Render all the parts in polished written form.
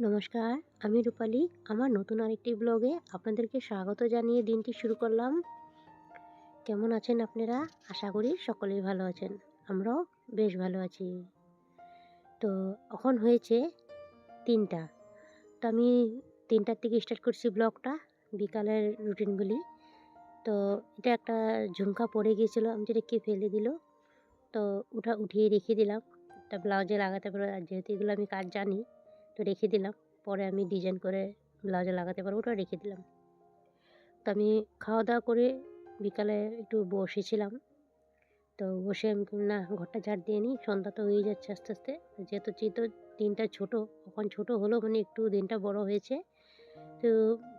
নমস্কার, আমি রূপালী। আমার নতুন আরেকটি ব্লগে আপনাদেরকে স্বাগত জানিয়ে দিনটি শুরু করলাম। কেমন আছেন আপনারা? আশা করি সকলেই ভালো আছেন। আমরাও বেশ ভালো আছি। তো এখন হয়েছে ৩টা। তো আমি ৩টার থেকে স্টার্ট করছি ব্লগটা, বিকালের রুটিনগুলি। তো এটা একটা ঝুমকা পড়ে গিয়েছিল, আমি যেটা কে ফেলে দিল। তো ওটা উঠিয়ে রেখে দিলাম। তা ব্লাউজে লাগাতে পারবো, আর যেহেতু এগুলো আমি কাজ জানি তো রেখে দিলাম। পরে আমি ডিজাইন করে ব্লাউজে লাগাতে পারবো, ওটা রেখে দিলাম। তো আমি খাওয়া দাওয়া করে বিকালে একটু বসেছিলাম। তো বসে আমি না ঘরটা ঝাড় দিয়ে নিই, সন্ধ্যা তো হয়ে যাচ্ছে আস্তে আস্তে। যেহেতু দিনটা ছোটো, এখন ছোটো হলেও মানে একটু দিনটা বড় হয়েছে। তো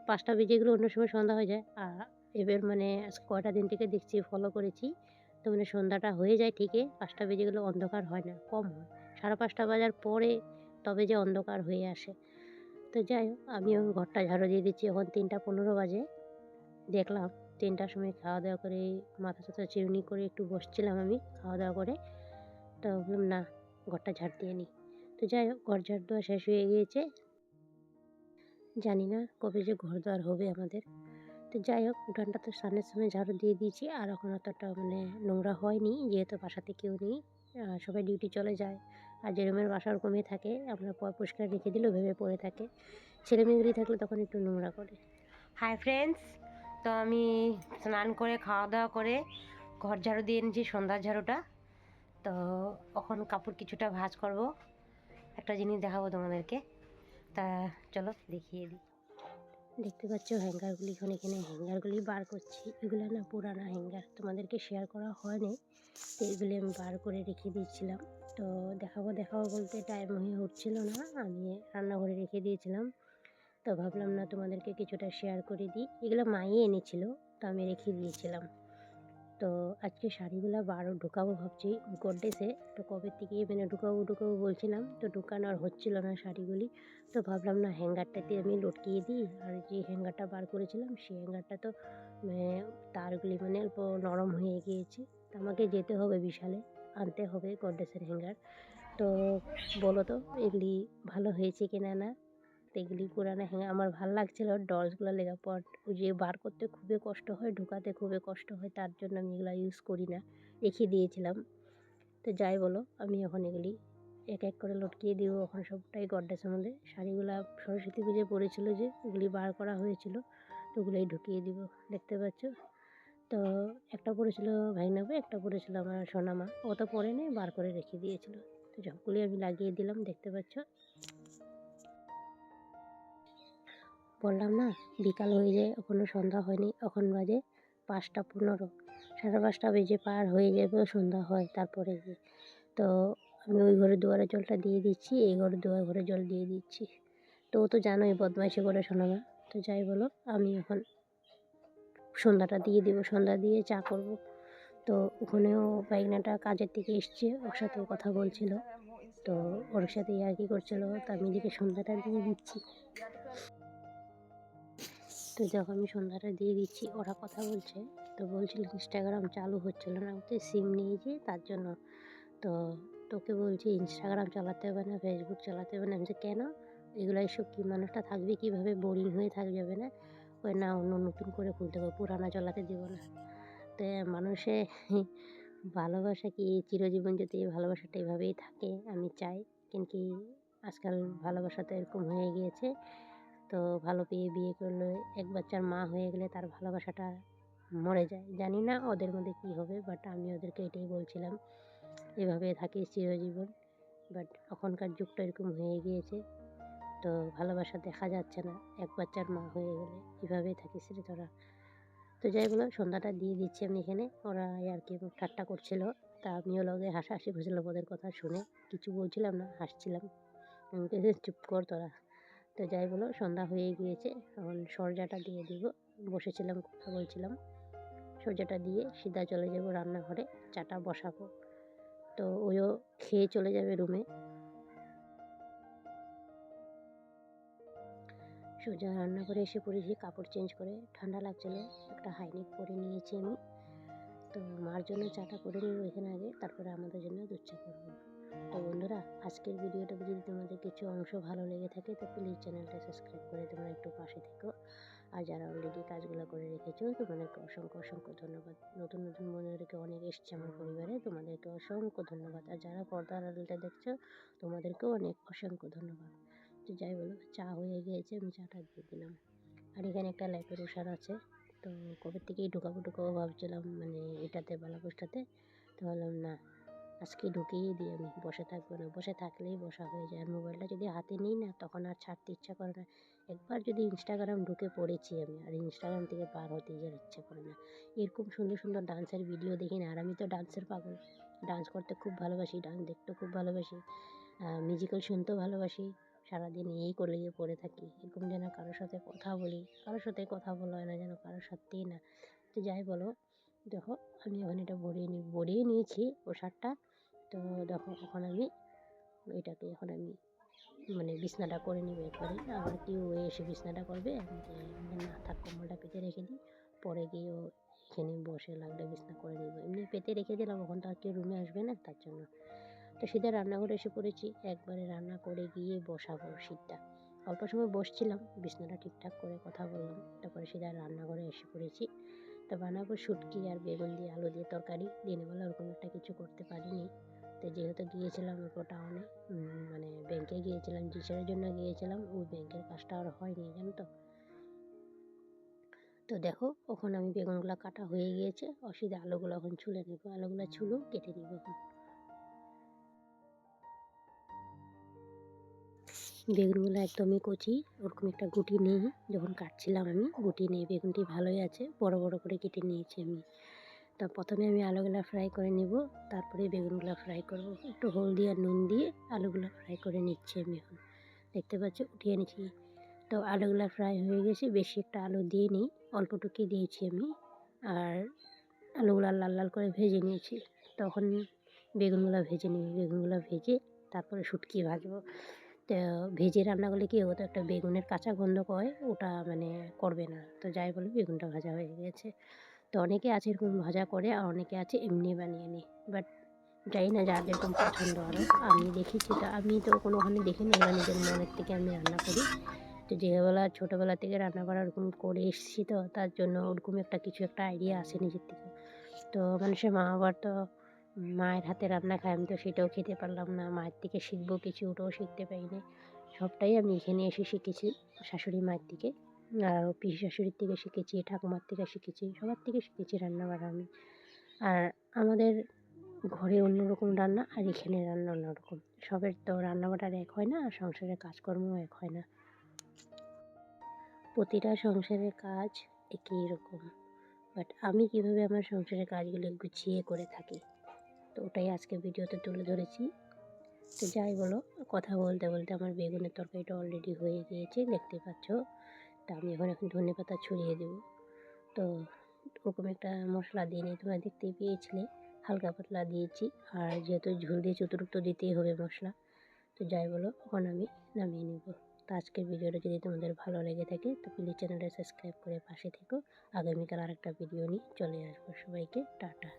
5টা বেজে গেলে অন্য সময় সন্ধ্যা হয়ে যায়। আর এবার মানে আজ কয়টা দিন থেকে দেখছি, ফলো করেছি। তো মানে সন্ধ্যাটা হয়ে যায় ঠিকই, 5টা বেজে গেলে অন্ধকার হয় না, কম হয়। 5:30 বাজার পরে তবে যে অন্ধকার হয়ে আসে। তো যাই হোক, আমিও ঘরটা ঝাড়ু দিয়ে দিচ্ছি। এখন 3টা 15 বাজে। দেখলাম 3টার সময় খাওয়া দাওয়া করে মাথা টাথা চিরুনি করে একটু বসছিলাম আমি খাওয়া দাওয়া করে। তো ভাবলাম না, ঘরটা ঝাড় দিয়ে নিই। তো যাই হোক, ঘর ঝাড় দেওয়া শেষ হয়ে গিয়েছে। জানি না কবে যে ঘর দুয়ার হবে আমাদের। তো যাই হোক, উঠানটা তো স্নানের সময় ঝাড়ু দিয়ে দিয়েছি। আর এখন অতটা মানে নোংরা হয়নি, যেহেতু বাসাতে কেউ নেই। সবাই ডিউটি চলে যায়। আর যেরকমের বাসা ওরকমই থাকে, আমরা পরিষ্কার রেখে দিলেও ভেবে পড়ে থাকে। ছেলেমেয়েগুলি থাকলে তখন একটু নোংরা করে। হাই ফ্রেন্ডস, তো আমি স্নান করে খাওয়া দাওয়া করে ঘর ঝাড়ু দিয়ে নিয়েছি, সন্ধ্যার ঝাড়ুটা। তো এখন কাপড় কিছুটা ভাঁজ করব। একটা জিনিস দেখাবো তোমাদেরকে, তা চলো দেখিয়ে দিই। দেখতে পাচ্ছ হ্যাঙ্গারগুলি, এখানে হ্যাঙ্গারগুলি বার করছি। এগুলো না পুরানা হ্যাঙ্গার, তোমাদেরকে শেয়ার করা হয়নি। তো এগুলি আমি বার করে রেখে দিয়েছিলাম। তো দেখাবো বলতে টাইম হয়ে উঠছিল না, আমি রান্নাঘরে রেখে দিয়েছিলাম। তো ভাবলাম না, তোমাদেরকে কিছুটা শেয়ার করে দিই। এগুলো মাই এনেছিল, তো আমি রেখে দিয়েছিলাম। তো আজকে শাড়িগুলো ঢুকাবো ভাবছি গডরেজে। তো কবে থেকে মানে ঢুকাবো বলছিলাম, তো ঢুকানো আর হচ্ছিল না শাড়িগুলি। তো ভাবলাম না, হ্যাঙ্গারটাতে আমি লটকিয়ে দিই। আর যে হ্যাঙ্গারটা বার করেছিলাম সেই হ্যাঙ্গারটা তো তারগুলি মানে অল্প নরম হয়ে গিয়েছে। তো আমাকে যেতে হবে বিশালে, আনতে হবে গডরেজের হ্যাঙ্গার। তো বলো তো এগুলি ভালো হয়েছে কিনা না। তো এগুলি পুরানো হ্যাঙ্গার আমার ভালো লাগছিল, ডলসগুলো লেগে পর ওই যে বার করতে খুবই কষ্ট হয়, ঢুকাতে খুবই কষ্ট হয়, তার জন্য আমি এগুলো ইউজ করি না, রেখে দিয়েছিলাম। তো যাই বলো, আমি এখন এগুলি এক এক করে লটকিয়ে দিব। এখন সবটাই গডরেজের মধ্যে। শাড়িগুলো সরস্বতী পুজোয় পরেছিল যে, ওগুলি বার করা হয়েছিল, তো ওগুলোই ঢুকিয়ে দিব। দেখতে পাচ্ছ। তো একটা পরেছিল ভাইনাবে, একটা পরেছিল আমার সোনামা। ও তো পরেনি, বার করে রেখে দিয়েছিল। তো সবগুলি আমি লাগিয়ে দিলাম, দেখতে পাচ্ছ। বললাম না, বিকাল হয়ে যায়, এখনও সন্ধ্যা হয়নি। এখন বাজে 5টা 15, 5:30 বেজে পার হয়ে যাবে, সন্ধ্যা হয় তারপরে গিয়ে। তো আমি ওই ঘরে দুয়ারে জলটা দিয়ে দিচ্ছি, এই ঘরে ঘরে জল দিয়ে দিচ্ছি। তো ও তো জানোই বদমাইশি করে শোনাবা। তো যাই বলো, আমি এখন সন্ধ্যাটা দিয়ে দিব, সন্ধ্যা দিয়ে চা করব। তো ওখানেও বাইকনাটা কাজের থেকে এসছে, ওর সাথেও কথা বলছিল। তো ওর সাথে ইয়ার্কি করছিল, তো আমি এদিকে সন্ধ্যাটা দিয়ে দিচ্ছি। তো যখন আমি সন্ধ্যাটা দিয়ে দিচ্ছি, ওরা কথা বলছে। তো বলছিল ইনস্টাগ্রাম চালু হচ্ছিল না, ওতে সিম নিয়েছি তার জন্য। তো তোকে বলছি ইনস্টাগ্রাম চালাতে হবে না, ফেসবুক চালাতে হবে না। আমি বলছি কেন, এগুলো এসব কী, মানুষটা থাকবে কীভাবে, বোরিং হয়ে থাকা যাবে না। ওই না, অন্য নতুন করে খুলতে হবে, পুরানা চালাতে দেবো না। তো মানুষে ভালোবাসা কি চিরজীবন যদি এই ভালোবাসাটা এভাবেই থাকে, আমি চাই। কিন্তু আজকাল ভালোবাসা তো এরকম হয়ে গিয়েছে। তো ভালো পেয়ে বিয়ে করলে, এক বাচ্চার মা হয়ে গেলে তার ভালোবাসাটা মরে যায়। জানি না ওদের মধ্যে কী হবে, বাট আমি ওদেরকে এটাই বলছিলাম, এভাবে থাকে চিরজীবন। বাট এখনকার যুগটা এরকম হয়ে গিয়েছে, তো ভালোবাসা দেখা যাচ্ছে না। এক বাচ্চার মা হয়ে গেলে এভাবেই থাকিস রে তোরা। তো যাই বলো, সন্ধ্যাটা দিয়ে দিচ্ছি আমি এখানে। ওরা আর কি ঠাট্টা করছিল, তা আমিও লগে হাসাহাসি করছিলাম ওদের কথা শুনে। কিছু বলছিলাম না, হাসছিলাম। আমি বলছি, চুপ কর তোরা। তো যাই বলো, সন্ধ্যা হয়ে গিয়েছে, এখন সরজাটা দিয়ে দিব। বসেছিলাম, কথা বলছিলাম। সরজাটা দিয়ে সিধা চলে যাব রান্নাঘরে, চাটা বসাবো। তো ওইও খেয়ে চলে যাবে রুমে। সোজা রান্নাঘরে এসে পড়েছি, কাপড় চেঞ্জ করে। ঠান্ডা লাগছিলো, একটা হাইনেক পরে নিয়েছি আমি। তো মার জন্য চাটা করে নিব এখানে আগে, তারপরে আমাদের জন্য দুধ চা করবো। তো বন্ধুরা, আজকের ভিডিওটা যদি তোমাদের কিছু অংশ ভালো লেগে থাকে তো প্লিজ চ্যানেলটা সাবস্ক্রাইব করে তোমরা একটু পাশে থেকো। আর যারা অলরেডি কাজগুলো করে রেখেছো তোমাদেরকে অসংখ্য অসংখ্য ধন্যবাদ। নতুন নতুন বন্ধুদেরকে অনেক এসছে আমার পরিবারে, তোমাদেরকে অসংখ্য ধন্যবাদ। আর যারা পর্দার আড়ালটা দেখছো তোমাদেরকেও অনেক অসংখ্য ধন্যবাদ। তো যাই বলো, চা হয়ে গিয়েছে, আমি চাটা দিয়ে দিলাম। আর এখানে একটা ল্যাপের ওষার আছে, তো কবে থেকেই ঢুকাবো ভাবছিলাম, মানে এটাতে বালাপোস্টাতে। তো বললাম না, আজকে ঢুকিয়ে দিই, আমি বসে থাকবো না, বসে থাকলেই বসা হয়ে যায়। আর মোবাইলটা যদি হাতে নিই না তখন আর ছাড়তে ইচ্ছা করে না। একবার যদি ইনস্টাগ্রাম ঢুকে পড়েছি আমি, আর ইনস্টাগ্রাম থেকে পার হতেই আর ইচ্ছা করে না। এরকম সুন্দর সুন্দর ডান্সের ভিডিও দেখি না, আর আমি তো ডান্সের পাগল। ডান্স করতে খুব ভালোবাসি, ডান্স দেখতে খুব ভালোবাসি, মিউজিক্যাল শুনতেও ভালোবাসি। সারাদিন এই করে পড়ে থাকি, এরকম যেন কারোর সাথে কথা বলি, কারোর সাথে কথা বলা হয় না, যেন কারোর সাথেই না। তো যাই বলো, দেখো আমি এখন এটা ভরিয়ে নিয়েছি পোশাকটা। তো দেখো এখন আমি এটাকে এখন আমি মানে বিছনাটা করে নিব একবারে। আবার কেউ এসে বিছনাটা করবে, যে না থাক, কম্বলটা পেতে রেখে দিই, পরে গিয়েও এখানে বসে লাগলে বিছনা করে নিব। এমনি পেতে রেখে দিলাম, এখন তো আর কেউ রুমে আসবে না, তার জন্য। তো সিধা রান্নাঘরে এসে পড়েছি, একবারে রান্না করে গিয়ে বসাবো শীতটা। অল্প সময় বসছিলাম, বিছনাটা ঠিকঠাক করে কথা বললাম, তারপরে সিধা রান্নাঘরে এসে পড়েছি। তো বানাবো শুটকি আর বেগুন দিয়ে আলু দিয়ে তরকারি। দিনের বেলা ওরকম একটা কিছু করতে পারিনি। তো যেহেতু গিয়েছিলাম ওপর টাউনে, মানে ব্যাংকে গিয়েছিলাম, জিসারের জন্য গিয়েছিলাম, ওই ব্যাংকের কাজটা আর হয়নি, জানো তো। তো দেখো এখন আমি বেগুনগুলো কাটা হয়ে গিয়েছে, অসুবিধা আলুগুলো এখন ছুলে নেবো, আলুগুলো ছুলো কেটে নিব এখন। বেগুনগুলো একদমই কচি, ওরকম একটা গুটি নেই। যখন কাটছিলাম আমি গুটি নেই, বেগুনটি ভালোই আছে, বড় বড় করে কেটে নিয়েছি আমি। তা প্রথমে আমি আলুগুলো ফ্রাই করে নিব, তারপরে বেগুনগুলো ফ্রাই করব। একটু হলদি আর নুন দিয়ে আলুগুলো ফ্রাই করে নিচ্ছি আমি এখন। দেখতে পাচ্ছ উঠিয়ে নিচ্ছি। তো আলুগুলো ফ্রাই হয়ে গেছে, বেশি একটা আলু দিয়ে নিই, অল্পটুকুই দিয়েছি আমি। আর আলুগুলো লাল লাল করে ভেজে নিয়েছি। তখন বেগুনগুলো ভেজে নিই, বেগুনগুলো ভেজে তারপরে শুটকি ভাজবো। তো ভেজে রান্না করলে কী হতো, একটা বেগুনের কাঁচা গন্ধ হয়, ওটা মানে করবে না। তো যাই বলে বেগুনটা ভাজা হয়ে গেছে। তো অনেকে আছে এরকম ভাজা করে, আর অনেকে আছে এমনি বানিয়ে নিই। বাট জানি না যার যেরকম পছন্দ আরও। আমি দেখেছি, তো আমি তো কোনোখানে দেখিনি, এবার নিজের মনের থেকে আমি রান্না করি। তো যেবেলা ছোটোবেলা থেকে রান্না করা ওরকম করে এসেছি, তো তার জন্য ওরকম একটা কিছু একটা আইডিয়া আসে নিজের থেকে। তো মানুষের মা বাবার তো মায়ের হাতে রান্না খায়, আমি তো সেটাও খেতে পারলাম না। মায়ের থেকে শিখবো কিছু, ওটাও শিখতে পারিনি। সবটাই আমি এখানে এসে শিখেছি, শাশুড়ি মায়ের থেকে। আর পিসি শাশুড়ির থেকে শিখেছি, ঠাকুমার থেকে শিখেছি, সবার থেকে শিখেছি রান্না বান্না আমি। আর আমাদের ঘরে অন্যরকম রান্না, আর এখানে রান্না অন্যরকম। সবের তো রান্নাবান্নার এক হয় না, আর সংসারের কাজকর্মও এক হয় না। প্রতিটা সংসারের কাজ একই রকম, বাট আমি কীভাবে আমার সংসারের কাজগুলো গুছিয়ে করে থাকি, তো ওটাই আজকে ভিডিওতে তুলে ধরেছি। তো যাই বলো, কথা বলতে বলতে আমার বেগুনের তরকারিটা অলরেডি হয়ে গিয়েছে, দেখতে পাচ্ছ। তা আমি এখন ধনেপাতা ছড়িয়ে দেবো। তো ওরকম একটা মশলা দিয়ে নিই, তোমরা দেখতেই পেয়েছিলে, হালকা পাতলা দিয়েছি। আর যেহেতু ঝোল দিয়েছি অতিরিক্ত দিতেই হবে মশলা। তো যাই বলো, এখন আমি নামিয়ে নেব। তো আজকের ভিডিওটা যদি তোমাদের ভালো লেগে থাকে তো প্লিজ চ্যানেলটা সাবস্ক্রাইব করে পাশে থেকো। আগামীকাল আরেকটা ভিডিও নিয়ে চলে আসবো। সবাইকে টাটা।